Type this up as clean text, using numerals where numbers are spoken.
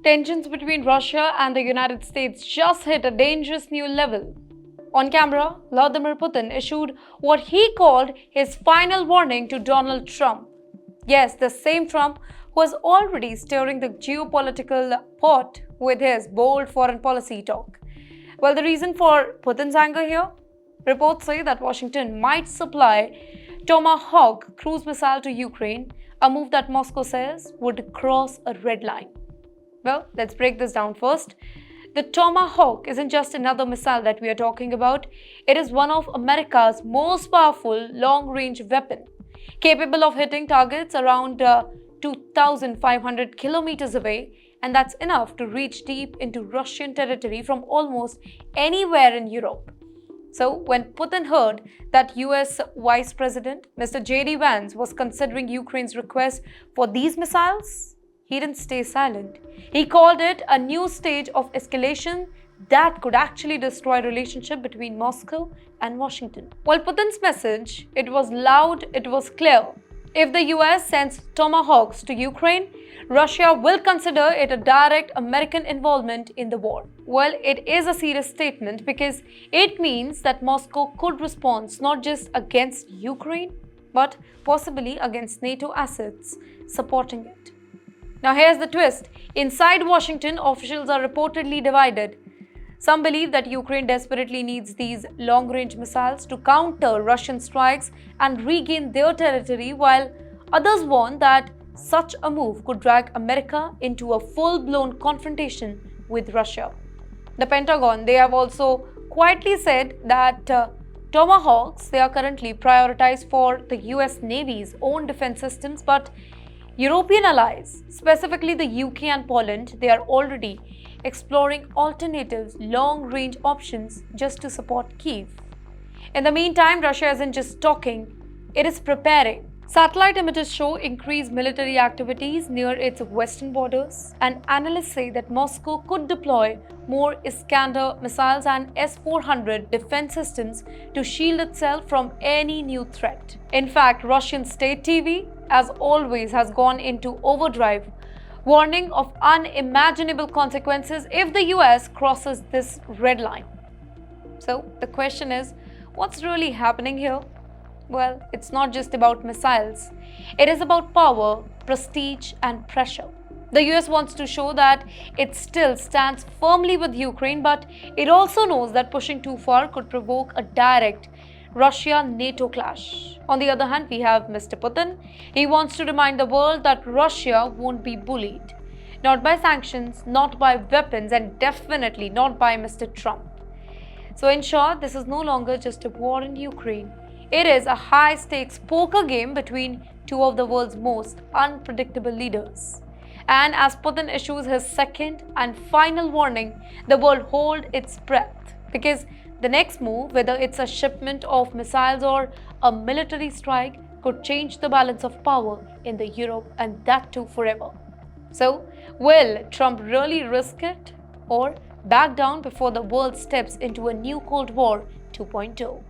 Tensions between Russia and the United States just hit a dangerous new level. On camera, Vladimir Putin issued what he called his final warning to Donald Trump. Yes, the same Trump who was already stirring the geopolitical pot with his bold foreign policy talk. Well, the reason for Putin's anger here? Reports say that Washington might supply Tomahawk cruise missile to Ukraine, a move that Moscow says would cross a red line. Well, let's break this down first. The Tomahawk isn't just another missile that we are talking about. It is one of America's most powerful long-range weapons, capable of hitting targets around 2,500 kilometers away, and that's enough to reach deep into Russian territory from almost anywhere in Europe. So, when Putin heard that US Vice President Mr. J.D. Vance was considering Ukraine's request for these missiles, he didn't stay silent. He called it a new stage of escalation that could actually destroy relationship between Moscow and Washington. While Putin's message, it was loud, it was clear. If the US sends Tomahawks to Ukraine, Russia will consider it a direct American involvement in the war. Well, it is a serious statement because it means that Moscow could respond not just against Ukraine, but possibly against NATO assets supporting it. Now here's the twist. Inside Washington, officials are reportedly divided. Some believe that Ukraine desperately needs these long-range missiles to counter Russian strikes and regain their territory, while others warn that such a move could drag America into a full-blown confrontation with Russia. The Pentagon, they have also quietly said that Tomahawks, they are currently prioritized for the US Navy's own defense systems, but European allies, specifically the UK and Poland, they are already exploring alternatives, long-range options just to support Kyiv. In the meantime, Russia isn't just talking, it is preparing. Satellite images show increased military activities near its western borders, and analysts say that Moscow could deploy more Iskander missiles and S-400 defense systems to shield itself from any new threat. In fact, Russian state TV, as always, has gone into overdrive, warning of unimaginable consequences if the US crosses this red line. So the question is, what's really happening here? Well, it's not just about missiles. It is about power, prestige, and pressure. The US wants to show that it still stands firmly with Ukraine, but it also knows that pushing too far could provoke a direct Russia-NATO clash. On the other hand, we have Mr. Putin. He wants to remind the world that Russia won't be bullied. Not by sanctions, not by weapons, and definitely not by Mr. Trump. So in short, this is no longer just a war in Ukraine. It is a high-stakes poker game between two of the world's most unpredictable leaders. And as Putin issues his second and final warning, the world holds its breath, because the next move, whether it's a shipment of missiles or a military strike, could change the balance of power in the Europe, and that too forever. So, will Trump really risk it or back down before the world steps into a new Cold War 2.0?